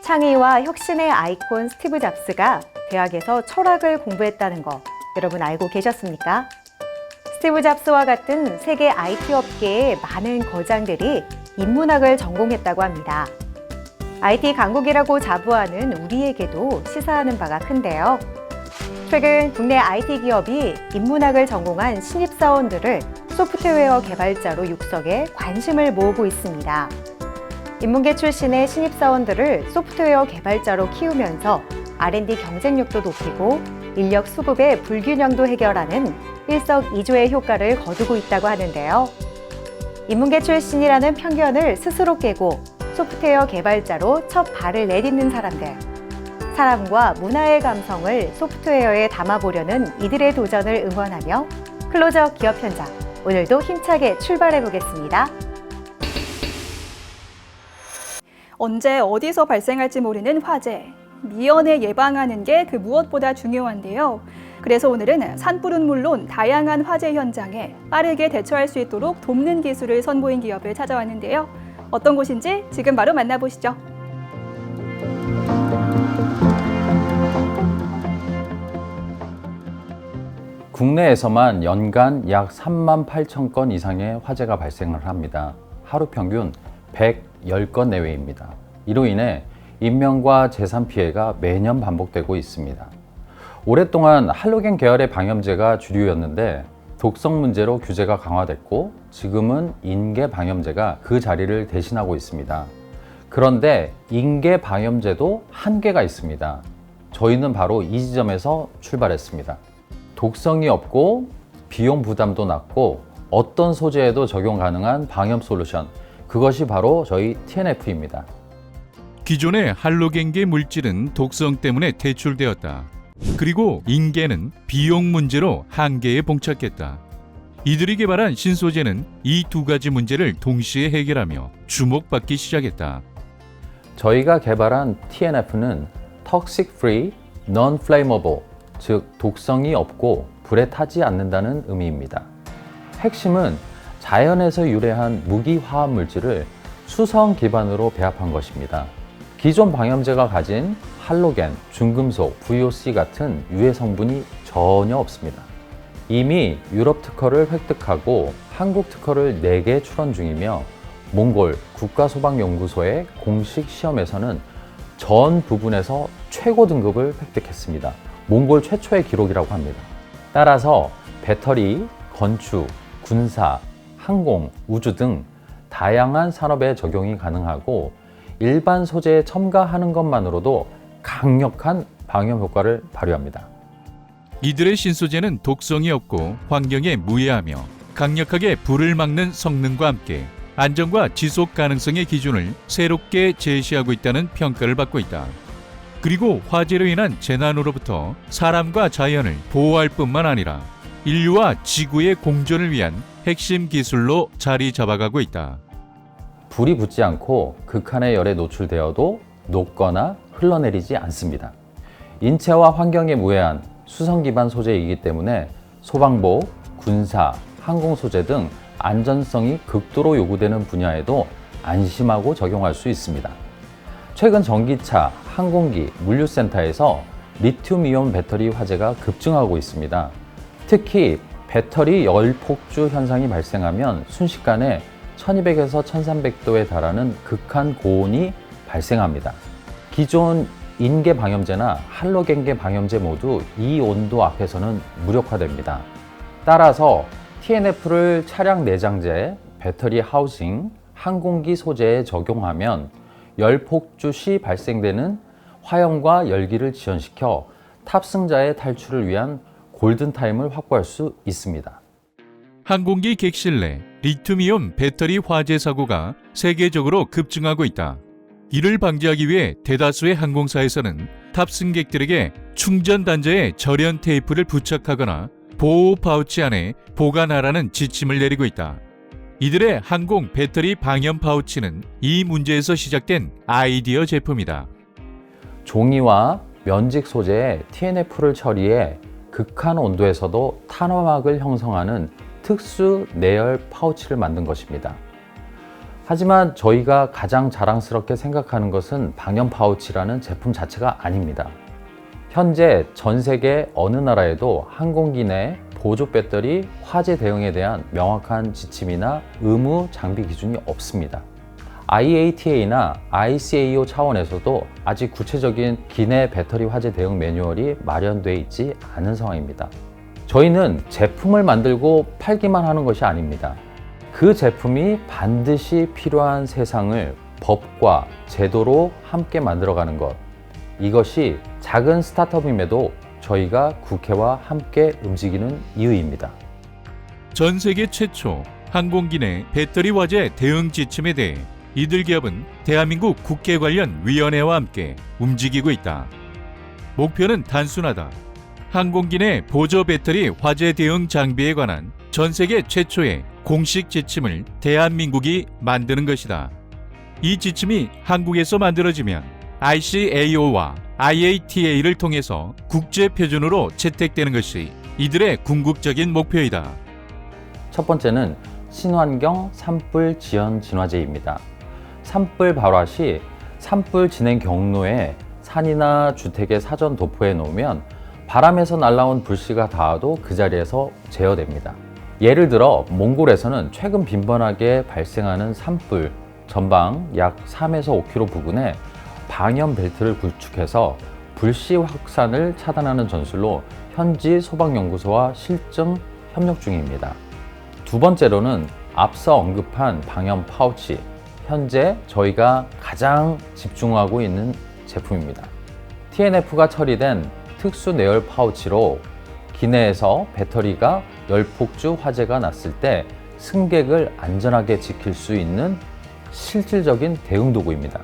창의와 혁신의 아이콘 스티브 잡스가 대학에서 철학을 공부했다는 거 여러분 알고 계셨습니까? 스티브 잡스와 같은 세계 IT 업계의 많은 거장들이 인문학을 전공했다고 합니다. IT 강국이라고 자부하는 우리에게도 시사하는 바가 큰데요. 최근 국내 IT 기업이 인문학을 전공한 신입사원들을 소프트웨어 개발자로 육성해 관심을 모으고 있습니다. 인문계 출신의 신입사원들을 소프트웨어 개발자로 키우면서 R&D 경쟁력도 높이고 인력 수급의 불균형도 해결하는 일석이조의 효과를 거두고 있다고 하는데요. 인문계 출신이라는 편견을 스스로 깨고 소프트웨어 개발자로 첫 발을 내딛는 사람들. 사람과 문화의 감성을 소프트웨어에 담아보려는 이들의 도전을 응원하며 클로저 기업 현장, 오늘도 힘차게 출발해 보겠습니다. 언제 어디서 발생할지 모르는 화재, 미연에 예방하는 게 그 무엇보다 중요한데요. 그래서 오늘은 산불은 물론 다양한 화재 현장에 빠르게 대처할 수 있도록 돕는 기술을 선보인 기업을 찾아왔는데요. 어떤 곳인지 지금 바로 만나보시죠. 국내에서만 연간 약 3만 8천 건 이상의 화재가 발생을 합니다. 하루 평균 110건 내외입니다. 이로 인해 인명과 재산 피해가 매년 반복되고 있습니다. 오랫동안 할로겐 계열의 방염제가 주류였는데 독성 문제로 규제가 강화됐고 지금은 인계 방염제가 그 자리를 대신하고 있습니다. 그런데 인계 방염제도 한계가 있습니다. 저희는 바로 이 지점에서 출발했습니다. 독성이 없고 비용 부담도 낮고 어떤 소재에도 적용 가능한 방염 솔루션, 그것이 바로 저희 TNF입니다. 기존의 할로겐계 물질은 독성 때문에 퇴출되었다. 그리고 인계는 비용 문제로 한계에 봉착했다. 이들이 개발한 신소재는 이 두 가지 문제를 동시에 해결하며 주목받기 시작했다. 저희가 개발한 TNF는 Toxic Free, Non-Flammable, 즉 독성이 없고 불에 타지 않는다는 의미입니다. 핵심은 자연에서 유래한 무기화합 물질을 수성 기반으로 배합한 것입니다. 기존 방염제가 가진 할로겐, 중금속, VOC 같은 유해 성분이 전혀 없습니다. 이미 유럽 특허를 획득하고 한국 특허를 4개 출원 중이며 몽골 국가소방연구소의 공식 시험에서는 전 부분에서 최고 등급을 획득했습니다. 몽골 최초의 기록이라고 합니다. 따라서 배터리, 건축, 군사, 항공, 우주 등 다양한 산업에 적용이 가능하고 일반 소재에 첨가하는 것만으로도 강력한 방염 효과를 발휘합니다. 이들의 신소재는 독성이 없고 환경에 무해하며 강력하게 불을 막는 성능과 함께 안전과 지속 가능성의 기준을 새롭게 제시하고 있다는 평가를 받고 있다. 그리고 화재로 인한 재난으로부터 사람과 자연을 보호할 뿐만 아니라 인류와 지구의 공존을 위한 핵심 기술로 자리 잡아가고 있다. 불이 붙지 않고 극한의 열에 노출되어도 녹거나 흘러내리지 않습니다. 인체와 환경에 무해한 수성 기반 소재이기 때문에 소방복, 군사, 항공 소재 등 안전성이 극도로 요구되는 분야에도 안심하고 적용할 수 있습니다. 최근 전기차, 항공기, 물류센터에서 리튬이온 배터리 화재가 급증하고 있습니다. 특히 배터리 열폭주 현상이 발생하면 순식간에 1200에서 1300도에 달하는 극한 고온이 발생합니다. 기존 인계 방염제나 할로겐계 방염제 모두 이 온도 앞에서는 무력화됩니다. 따라서 TNF를 차량 내장재, 배터리 하우징, 항공기 소재에 적용하면 열폭주 시 발생되는 화염과 열기를 지연시켜 탑승자의 탈출을 위한 골든타임을 확보할 수 있습니다. 항공기 객실 내 리튬이온 배터리 화재 사고가 세계적으로 급증하고 있다. 이를 방지하기 위해 대다수의 항공사에서는 탑승객들에게 충전 단자에 절연 테이프를 부착하거나 보호 파우치 안에 보관하라는 지침을 내리고 있다. 이들의 항공 배터리 방염 파우치는 이 문제에서 시작된 아이디어 제품이다. 종이와 면직 소재에 TNF를 처리해 극한 온도에서도 탄화막을 형성하는 특수 내열 파우치를 만든 것입니다. 하지만 저희가 가장 자랑스럽게 생각하는 것은 방염 파우치라는 제품 자체가 아닙니다. 현재 전 세계 어느 나라에도 항공기 내 보조 배터리 화재 대응에 대한 명확한 지침이나 의무 장비 기준이 없습니다. IATA나 ICAO 차원에서도 아직 구체적인 기내 배터리 화재 대응 매뉴얼이 마련되어 있지 않은 상황입니다. 저희는 제품을 만들고 팔기만 하는 것이 아닙니다. 그 제품이 반드시 필요한 세상을 법과 제도로 함께 만들어가는 것, 이것이 작은 스타트업임에도 저희가 국회와 함께 움직이는 이유입니다. 전 세계 최초 항공기 내 배터리 화재 대응 지침에 대해 이들 기업은 대한민국 국회 관련 위원회와 함께 움직이고 있다. 목표는 단순하다. 항공기 내 보조 배터리 화재 대응 장비에 관한 전 세계 최초의 공식 지침을 대한민국이 만드는 것이다. 이 지침이 한국에서 만들어지면 ICAO와 IATA를 통해서 국제 표준으로 채택되는 것이 이들의 궁극적인 목표이다. 첫 번째는 친환경 산불 지연 진화제입니다. 산불 발화 시 산불 진행 경로에 산이나 주택의 사전 도포해 놓으면 바람에서 날아온 불씨가 닿아도 그 자리에서 제어됩니다. 예를 들어 몽골에서는 최근 빈번하게 발생하는 산불 전방 약 3에서 5km 부근에 방염 벨트를 구축해서 불씨 확산을 차단하는 전술로 현지 소방연구소와 실증 협력 중입니다. 두 번째로는 앞서 언급한 방염 파우치, 현재 저희가 가장 집중하고 있는 제품입니다. TNF가 처리된 특수 내열 파우치로 기내에서 배터리가 열폭주 화재가 났을 때 승객을 안전하게 지킬 수 있는 실질적인 대응 도구입니다.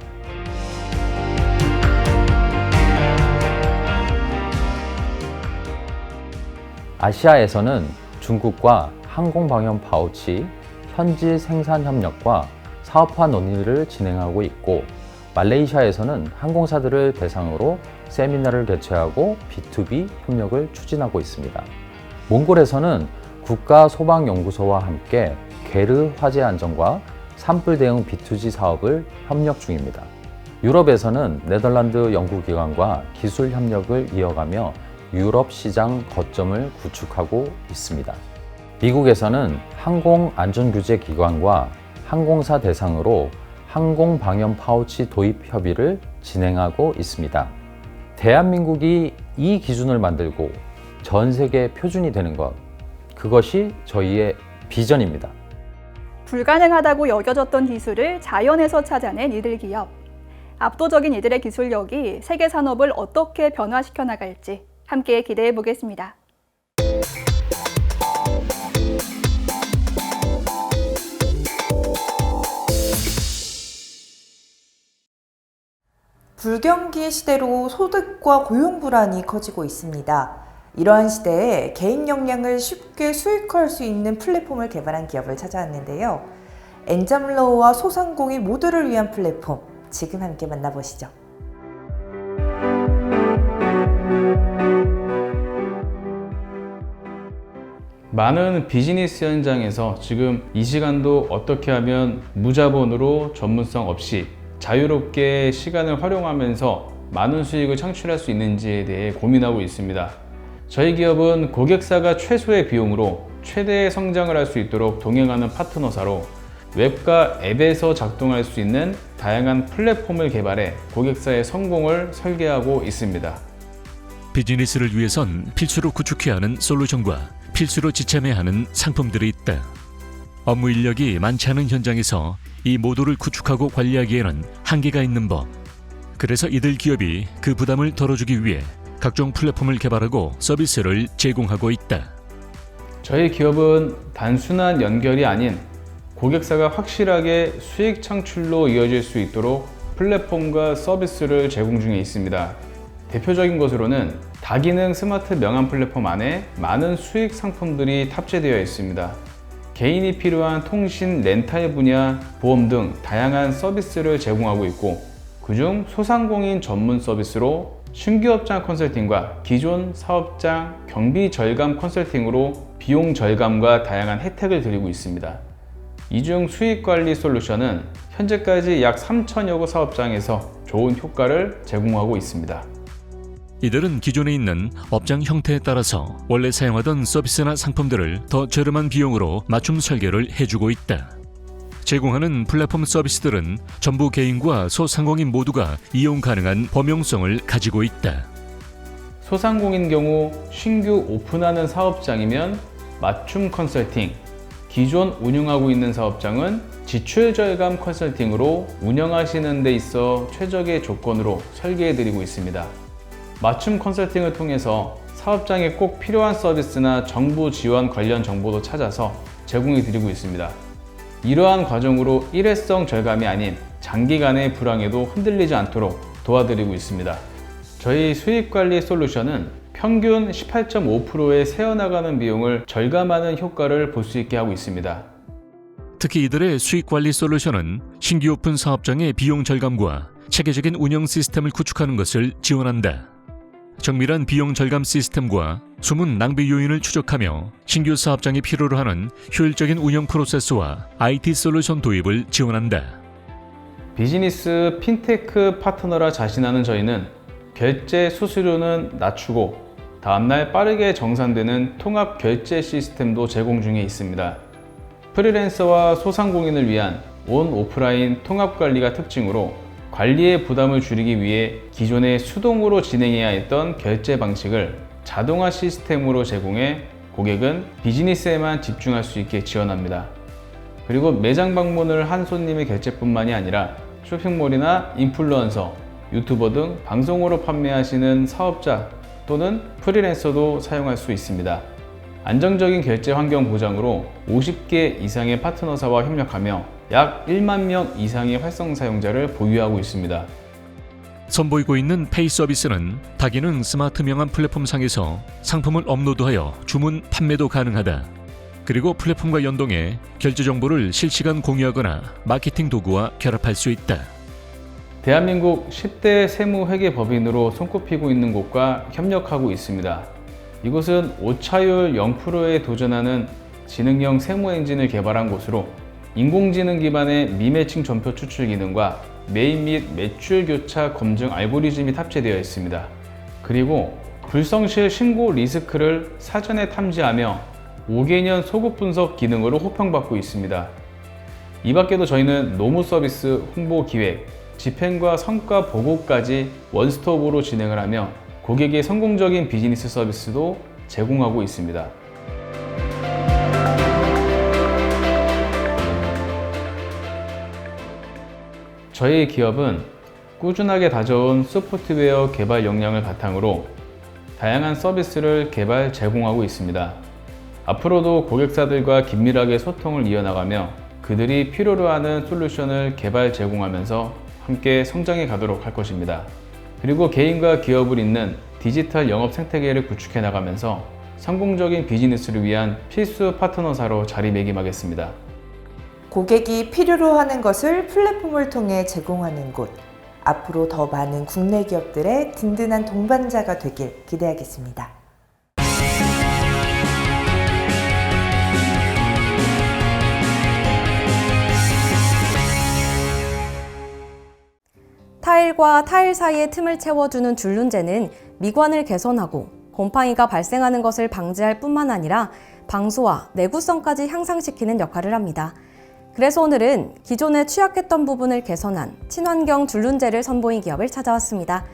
아시아에서는 중국과 항공 방염 파우치 현지 생산 협력과 사업화 논의를 진행하고 있고, 말레이시아에서는 항공사들을 대상으로 세미나를 개최하고 B2B 협력을 추진하고 있습니다. 몽골에서는 국가소방연구소와 함께 게르 화재 안전과 산불 대응 B2G 사업을 협력 중입니다. 유럽에서는 네덜란드 연구기관과 기술 협력을 이어가며 유럽 시장 거점을 구축하고 있습니다. 미국에서는 항공안전규제기관과 항공사 대상으로 항공 방염 파우치 도입 협의를 진행하고 있습니다. 대한민국이 이 기준을 만들고 전 세계 표준이 되는 것, 그것이 저희의 비전입니다. 불가능하다고 여겨졌던 기술을 자연에서 찾아낸 이들 기업. 압도적인 이들의 기술력이 세계 산업을 어떻게 변화시켜 나갈지 함께 기대해 보겠습니다. 불경기 시대로 소득과 고용 불안이 커지고 있습니다. 이러한 시대에 개인 역량을 쉽게 수익화할 수 있는 플랫폼을 개발한 기업을 찾아왔는데요. 엔잠러우와 소상공인 모두를 위한 플랫폼, 지금 함께 만나보시죠. 많은 비즈니스 현장에서 지금 이 시간도 어떻게 하면 무자본으로 전문성 없이 자유롭게 시간을 활용하면서 많은 수익을 창출할 수 있는지에 대해 고민하고 있습니다. 저희 기업은 고객사가 최소의 비용으로 최대의 성장을 할 수 있도록 동행하는 파트너사로 웹과 앱에서 작동할 수 있는 다양한 플랫폼을 개발해 고객사의 성공을 설계하고 있습니다. 비즈니스를 위해선 필수로 구축해야 하는 솔루션과 필수로 지참해야 하는 상품들이 있다. 업무 인력이 많지 않은 현장에서 이 모두를 구축하고 관리하기에는 한계가 있는 법. 그래서 이들 기업이 그 부담을 덜어주기 위해 각종 플랫폼을 개발하고 서비스를 제공하고 있다. 저희 기업은 단순한 연결이 아닌 고객사가 확실하게 수익 창출로 이어질 수 있도록 플랫폼과 서비스를 제공 중에 있습니다. 대표적인 것으로는 다기능 스마트 명함 플랫폼 안에 많은 수익 상품들이 탑재되어 있습니다. 개인이 필요한 통신, 렌탈 분야, 보험 등 다양한 서비스를 제공하고 있고, 그중 소상공인 전문 서비스로 신규업장 컨설팅과 기존 사업장 경비 절감 컨설팅으로 비용 절감과 다양한 혜택을 드리고 있습니다. 이중 수익관리 솔루션은 현재까지 약 3천여 개 사업장에서 좋은 효과를 제공하고 있습니다. 이들은 기존에 있는 업장 형태에 따라서 원래 사용하던 서비스나 상품들을 더 저렴한 비용으로 맞춤 설계를 해주고 있다. 제공하는 플랫폼 서비스들은 전부 개인과 소상공인 모두가 이용 가능한 범용성을 가지고 있다. 소상공인 경우 신규 오픈하는 사업장이면 맞춤 컨설팅, 기존 운영하고 있는 사업장은 지출 절감 컨설팅으로 운영하시는 데 있어 최적의 조건으로 설계해드리고 있습니다. 맞춤 컨설팅을 통해서 사업장에 꼭 필요한 서비스나 정부 지원 관련 정보도 찾아서 제공해드리고 있습니다. 이러한 과정으로 일회성 절감이 아닌 장기간의 불황에도 흔들리지 않도록 도와드리고 있습니다. 저희 수익관리 솔루션은 평균 18.5%의 새어나가는 비용을 절감하는 효과를 볼 수 있게 하고 있습니다. 특히 이들의 수익관리 솔루션은 신규 오픈 사업장의 비용 절감과 체계적인 운영 시스템을 구축하는 것을 지원한다. 정밀한 비용 절감 시스템과 숨은 낭비 요인을 추적하며 신규 사업장이 필요로 하는 효율적인 운영 프로세스와 IT 솔루션 도입을 지원한다. 비즈니스 핀테크 파트너라 자신하는 저희는 결제 수수료는 낮추고 다음날 빠르게 정산되는 통합 결제 시스템도 제공 중에 있습니다. 프리랜서와 소상공인을 위한 온 오프라인 통합 관리가 특징으로 관리의 부담을 줄이기 위해 기존에 수동으로 진행해야 했던 결제 방식을 자동화 시스템으로 제공해 고객은 비즈니스에만 집중할 수 있게 지원합니다. 그리고 매장 방문을 한 손님의 결제뿐만이 아니라 쇼핑몰이나 인플루언서, 유튜버 등 방송으로 판매하시는 사업자 또는 프리랜서도 사용할 수 있습니다. 안정적인 결제 환경 보장으로 50개 이상의 파트너사와 협력하며 약 1만 명 이상의 활성 사용자를 보유하고 있습니다. 선보이고 있는 페이 서비스는 다기능 스마트 명함 플랫폼 상에서 상품을 업로드하여 주문, 판매도 가능하다. 그리고 플랫폼과 연동해 결제 정보를 실시간 공유하거나 마케팅 도구와 결합할 수 있다. 대한민국 10대 세무회계법인으로 손꼽히고 있는 곳과 협력하고 있습니다. 이곳은 오차율 0%에 도전하는 지능형 세무 엔진을 개발한 곳으로 인공지능 기반의 미매칭 전표 추출 기능과 매입 및 매출 교차 검증 알고리즘이 탑재되어 있습니다. 그리고 불성실 신고 리스크를 사전에 탐지하며 5개년 소급 분석 기능으로 호평받고 있습니다. 이 밖에도 저희는 노무 서비스, 홍보 기획, 집행과 성과 보고까지 원스톱으로 진행을 하며 고객의 성공적인 비즈니스 서비스도 제공하고 있습니다. 저희 기업은 꾸준하게 다져온 소프트웨어 개발 역량을 바탕으로 다양한 서비스를 개발, 제공하고 있습니다. 앞으로도 고객사들과 긴밀하게 소통을 이어나가며 그들이 필요로 하는 솔루션을 개발, 제공하면서 함께 성장해 가도록 할 것입니다. 그리고 개인과 기업을 잇는 디지털 영업 생태계를 구축해 나가면서 성공적인 비즈니스를 위한 필수 파트너사로 자리매김하겠습니다. 고객이 필요로 하는 것을 플랫폼을 통해 제공하는 곳. 앞으로 더 많은 국내 기업들의 든든한 동반자가 되길 기대하겠습니다. 타일과 타일 사이의 틈을 채워주는 줄눈제는 미관을 개선하고 곰팡이가 발생하는 것을 방지할 뿐만 아니라 방수와 내구성까지 향상시키는 역할을 합니다. 그래서 오늘은 기존에 취약했던 부분을 개선한 친환경 줄눈제를 선보인 기업을 찾아왔습니다.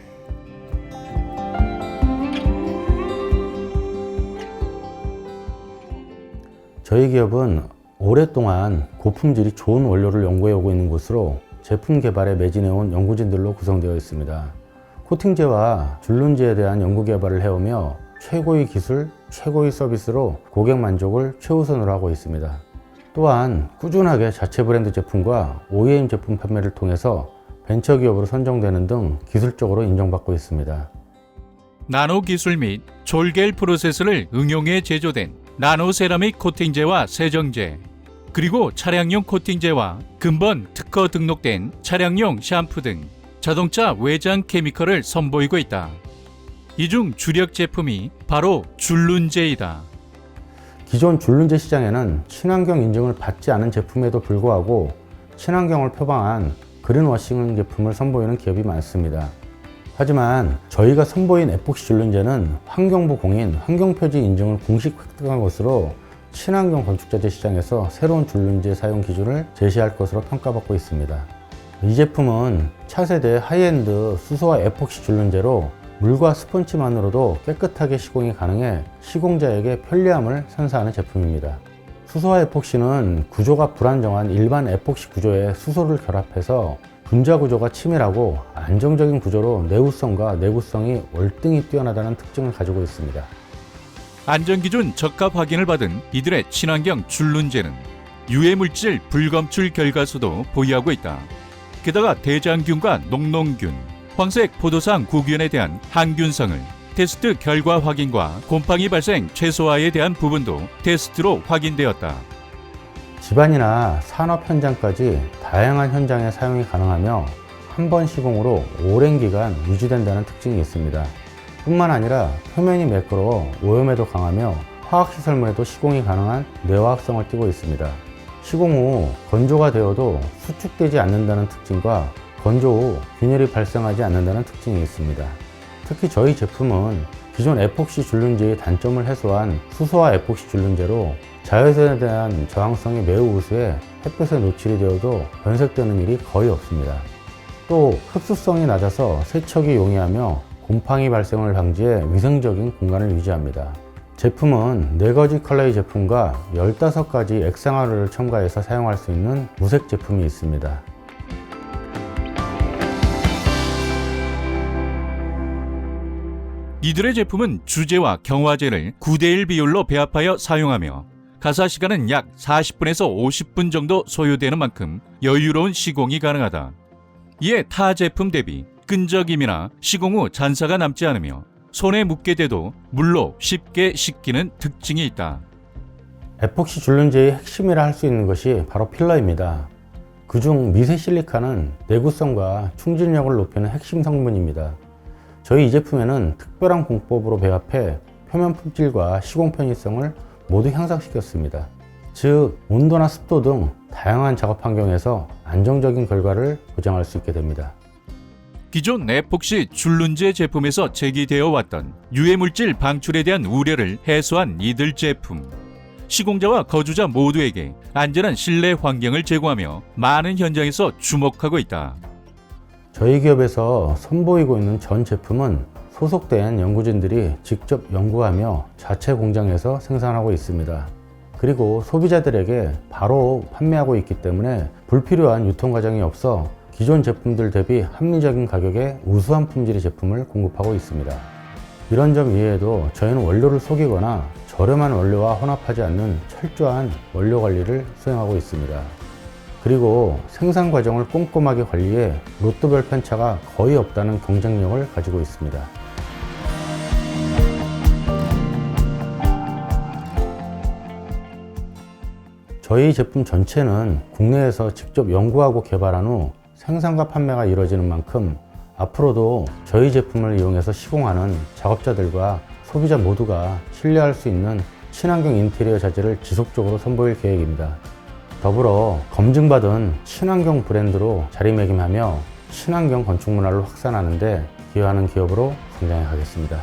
저희 기업은 오랫동안 고품질이 좋은 원료를 연구해 오고 있는 곳으로 제품 개발에 매진해온 연구진들로 구성되어 있습니다. 코팅제와 줄눈제에 대한 연구 개발을 해오며 최고의 기술, 최고의 서비스로 고객 만족을 최우선으로 하고 있습니다. 또한 꾸준하게 자체 브랜드 제품과 OEM 제품 판매를 통해서 벤처기업으로 선정되는 등 기술적으로 인정받고 있습니다. 나노 기술 및 졸겔 프로세스를 응용해 제조된 나노 세라믹 코팅제와 세정제, 그리고 차량용 코팅제와 근본 특허 등록된 차량용 샴푸 등 자동차 외장 케미컬을 선보이고 있다. 이 중 주력 제품이 바로 줄눈제이다. 기존 줄눈제 시장에는 친환경 인증을 받지 않은 제품에도 불구하고 친환경을 표방한 그린워싱 제품을 선보이는 기업이 많습니다. 하지만 저희가 선보인 에폭시 줄눈제는 환경부 공인 환경표지 인증을 공식 획득한 것으로 친환경 건축자재 시장에서 새로운 줄눈제 사용 기준을 제시할 것으로 평가받고 있습니다. 이 제품은 차세대 하이엔드 수소화 에폭시 줄눈제로 물과 스펀지만으로도 깨끗하게 시공이 가능해 시공자에게 편리함을 선사하는 제품입니다. 수소화 에폭시는 구조가 불안정한 일반 에폭시 구조에 수소를 결합해서 분자 구조가 치밀하고 안정적인 구조로 내구성과 내구성이 월등히 뛰어나다는 특징을 가지고 있습니다. 안전기준 적합 확인을 받은 이들의 친환경 줄눈제는 유해물질 불검출 결과수도 보유하고 있다. 게다가 대장균과 녹농균, 황색 포도상 구균에 대한 항균성을 테스트 결과 확인과 곰팡이 발생 최소화에 대한 부분도 테스트로 확인되었다. 집안이나 산업 현장까지 다양한 현장에 사용이 가능하며 한 번 시공으로 오랜 기간 유지된다는 특징이 있습니다. 뿐만 아니라 표면이 매끄러워 오염에도 강하며 화학시설물에도 시공이 가능한 내화학성을 띠고 있습니다. 시공 후 건조가 되어도 수축되지 않는다는 특징과 건조 후 균열이 발생하지 않는다는 특징이 있습니다. 특히 저희 제품은 기존 에폭시 줄눈제의 단점을 해소한 수소화 에폭시 줄눈제로 자외선에 대한 저항성이 매우 우수해 햇볕에 노출이 되어도 변색되는 일이 거의 없습니다. 또 흡수성이 낮아서 세척이 용이하며 곰팡이 발생을 방지해 위생적인 공간을 유지합니다. 제품은 4가지 컬러의 제품과 15가지 액상화를 첨가해서 사용할 수 있는 무색 제품이 있습니다. 이들의 제품은 주제와 경화제를 9대1 비율로 배합하여 사용하며 가사 시간은 약 40분에서 50분 정도 소요되는 만큼 여유로운 시공이 가능하다. 이에 타 제품 대비 끈적임이나 시공 후 잔사가 남지 않으며 손에 묻게 돼도 물로 쉽게 씻기는 특징이 있다. 에폭시 줄눈제의 핵심이라 할 수 있는 것이 바로 필러입니다. 그중 미세 실리카는 내구성과 충진력을 높이는 핵심 성분입니다. 저희 이 제품에는 특별한 공법으로 배합해 표면 품질과 시공 편의성을 모두 향상시켰습니다. 즉, 온도나 습도 등 다양한 작업 환경에서 안정적인 결과를 보장할 수 있게 됩니다. 기존 에폭시 줄눈제 제품에서 제기되어 왔던 유해물질 방출에 대한 우려를 해소한 이들 제품. 시공자와 거주자 모두에게 안전한 실내 환경을 제공하며 많은 현장에서 주목하고 있다. 저희 기업에서 선보이고 있는 전 제품은 소속된 연구진들이 직접 연구하며 자체 공장에서 생산하고 있습니다. 그리고 소비자들에게 바로 판매하고 있기 때문에 불필요한 유통 과정이 없어 기존 제품들 대비 합리적인 가격에 우수한 품질의 제품을 공급하고 있습니다. 이런 점 이외에도 저희는 원료를 속이거나 저렴한 원료와 혼합하지 않는 철저한 원료 관리를 수행하고 있습니다. 그리고 생산 과정을 꼼꼼하게 관리해 로또별 편차가 거의 없다는 경쟁력을 가지고 있습니다. 저희 제품 전체는 국내에서 직접 연구하고 개발한 후 생산과 판매가 이루어지는 만큼 앞으로도 저희 제품을 이용해서 시공하는 작업자들과 소비자 모두가 신뢰할 수 있는 친환경 인테리어 자재를 지속적으로 선보일 계획입니다. 더불어 검증받은 친환경 브랜드로 자리매김하며 친환경 건축 문화를 확산하는 데 기여하는 기업으로 성장해 가겠습니다.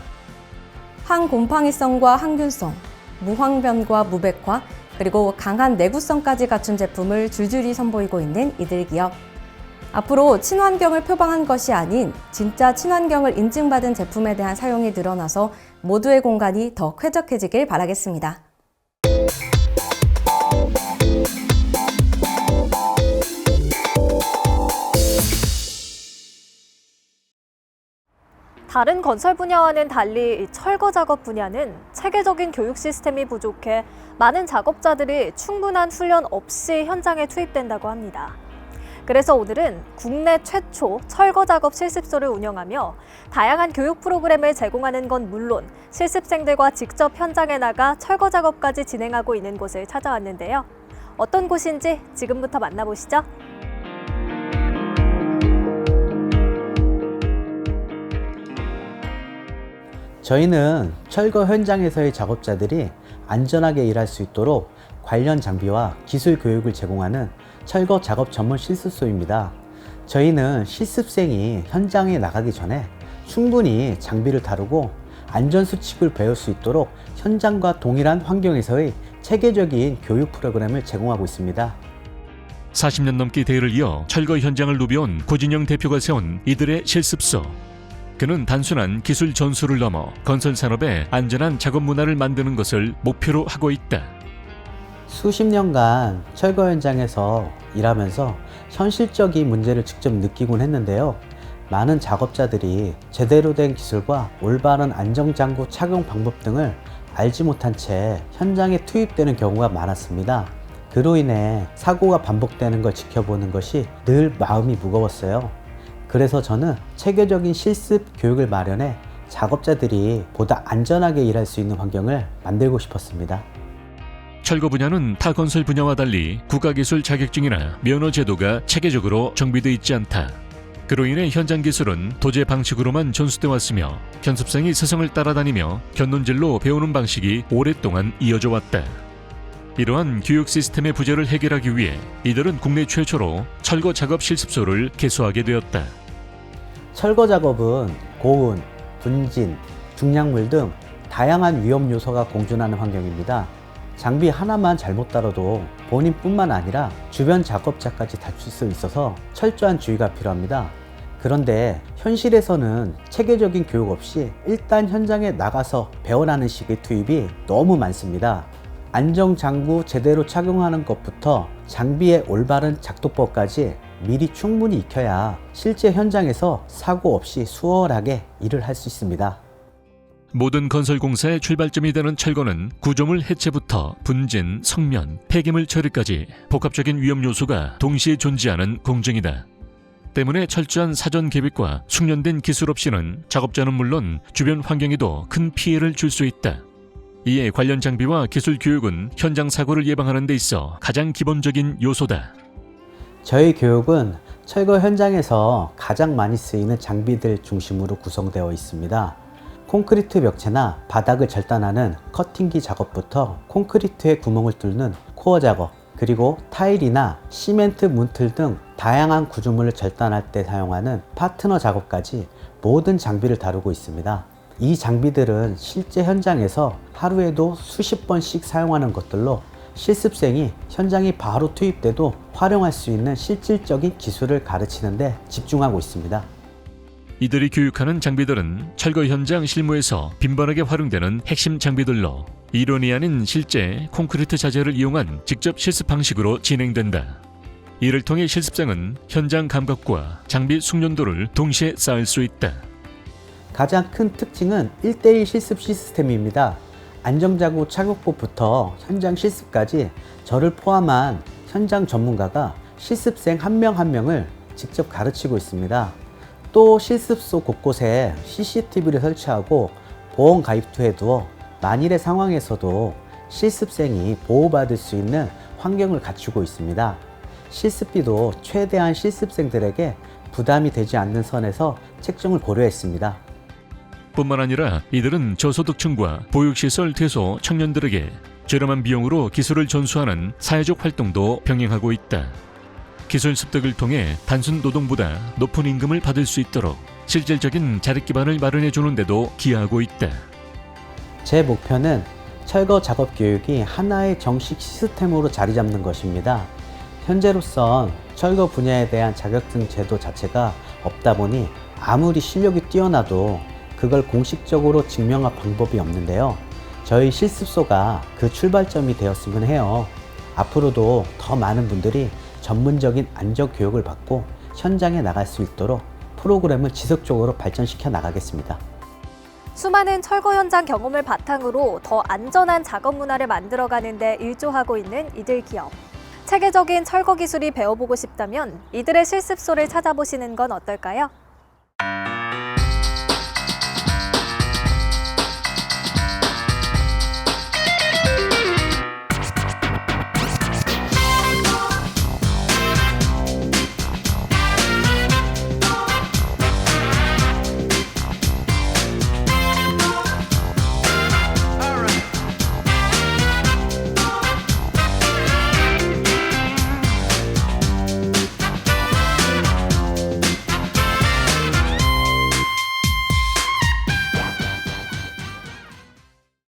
항곰팡이성과 항균성, 무황변과 무백화, 그리고 강한 내구성까지 갖춘 제품을 줄줄이 선보이고 있는 이들 기업. 앞으로 친환경을 표방한 것이 아닌 진짜 친환경을 인증받은 제품에 대한 사용이 늘어나서 모두의 공간이 더 쾌적해지길 바라겠습니다. 다른 건설 분야와는 달리 철거 작업 분야는 체계적인 교육 시스템이 부족해 많은 작업자들이 충분한 훈련 없이 현장에 투입된다고 합니다. 그래서 오늘은 국내 최초 철거 작업 실습소를 운영하며 다양한 교육 프로그램을 제공하는 건 물론 실습생들과 직접 현장에 나가 철거 작업까지 진행하고 있는 곳을 찾아왔는데요. 어떤 곳인지 지금부터 만나보시죠. 저희는 철거 현장에서의 작업자들이 안전하게 일할 수 있도록 관련 장비와 기술 교육을 제공하는 철거 작업 전문 실습소입니다. 저희는 실습생이 현장에 나가기 전에 충분히 장비를 다루고 안전수칙을 배울 수 있도록 현장과 동일한 환경에서의 체계적인 교육 프로그램을 제공하고 있습니다. 40년 넘게 대를 이어 철거 현장을 누벼온 고진영 대표가 세운 이들의 실습소. 그는 단순한 기술 전수를 넘어 건설 산업의 안전한 작업 문화를 만드는 것을 목표로 하고 있다. 수십 년간 철거 현장에서 일하면서 현실적인 문제를 직접 느끼곤 했는데요. 많은 작업자들이 제대로 된 기술과 올바른 안전장구 착용 방법 등을 알지 못한 채 현장에 투입되는 경우가 많았습니다. 그로 인해 사고가 반복되는 걸 지켜보는 것이 늘 마음이 무거웠어요. 그래서 저는 체계적인 실습 교육을 마련해 작업자들이 보다 안전하게 일할 수 있는 환경을 만들고 싶었습니다. 철거 분야는 타 건설 분야와 달리 국가기술 자격증이나 면허 제도가 체계적으로 정비되어 있지 않다. 그로 인해 현장 기술은 도제 방식으로만 전수돼 왔으며 견습생이 스승을 따라다니며 견논질로 배우는 방식이 오랫동안 이어져 왔다. 이러한 교육 시스템의 부재를 해결하기 위해 이들은 국내 최초로 철거 작업 실습소를 개소하게 되었다. 철거 작업은 고온, 분진, 중량물 등 다양한 위험 요소가 공존하는 환경입니다. 장비 하나만 잘못 다뤄도 본인뿐만 아니라 주변 작업자까지 다칠 수 있어서 철저한 주의가 필요합니다. 그런데 현실에서는 체계적인 교육 없이 일단 현장에 나가서 배워나는 식의 투입이 너무 많습니다. 안전장구 제대로 착용하는 것부터 장비의 올바른 작동법까지 미리 충분히 익혀야 실제 현장에서 사고 없이 수월하게 일을 할 수 있습니다. 모든 건설공사의 출발점이 되는 철거는 구조물 해체부터 분진, 성면, 폐기물 처리까지 복합적인 위험 요소가 동시에 존재하는 공정이다. 때문에 철저한 사전 계획과 숙련된 기술 없이는 작업자는 물론 주변 환경에도 큰 피해를 줄 수 있다. 이에 관련 장비와 기술 교육은 현장 사고를 예방하는 데 있어 가장 기본적인 요소다. 저희 교육은 철거 현장에서 가장 많이 쓰이는 장비들 중심으로 구성되어 있습니다. 콘크리트 벽체나 바닥을 절단하는 커팅기 작업부터 콘크리트에 구멍을 뚫는 코어 작업, 그리고 타일이나 시멘트 문틀 등 다양한 구조물을 절단할 때 사용하는 파트너 작업까지 모든 장비를 다루고 있습니다. 이 장비들은 실제 현장에서 하루에도 수십 번씩 사용하는 것들로 실습생이 현장에 바로 투입돼도 활용할 수 있는 실질적인 기술을 가르치는 데 집중하고 있습니다. 이들이 교육하는 장비들은 철거 현장 실무에서 빈번하게 활용되는 핵심 장비들로 이론이 아닌 실제 콘크리트 자재를 이용한 직접 실습 방식으로 진행된다. 이를 통해 실습생은 현장 감각과 장비 숙련도를 동시에 쌓을 수 있다. 가장 큰 특징은 1:1 실습 시스템입니다. 안전장구 착용법부터 현장 실습까지 저를 포함한 현장 전문가가 실습생 한 명 한 명을 직접 가르치고 있습니다. 또 실습소 곳곳에 CCTV를 설치하고 보험 가입도 해두어 만일의 상황에서도 실습생이 보호받을 수 있는 환경을 갖추고 있습니다. 실습비도 최대한 실습생들에게 부담이 되지 않는 선에서 책정을 고려했습니다. 뿐만 아니라 이들은 저소득층과 보육시설 퇴소 청년들에게 저렴한 비용으로 기술을 전수하는 사회적 활동도 병행하고 있다. 기술 습득을 통해 단순 노동보다 높은 임금을 받을 수 있도록 실질적인 자립 기반을 마련해 주는 데도 기여하고 있다. 제 목표는 철거 작업 교육이 하나의 정식 시스템으로 자리 잡는 것입니다. 현재로선 철거 분야에 대한 자격증 제도 자체가 없다 보니 아무리 실력이 뛰어나도 그걸 공식적으로 증명할 방법이 없는데요. 저희 실습소가 그 출발점이 되었으면 해요. 앞으로도 더 많은 분들이 전문적인 안전 교육을 받고 현장에 나갈 수 있도록 프로그램을 지속적으로 발전시켜 나가겠습니다. 수많은 철거 현장 경험을 바탕으로 더 안전한 작업 문화를 만들어가는 데 일조하고 있는 이들 기업. 체계적인 철거 기술이 배워보고 싶다면 이들의 실습소를 찾아보시는 건 어떨까요?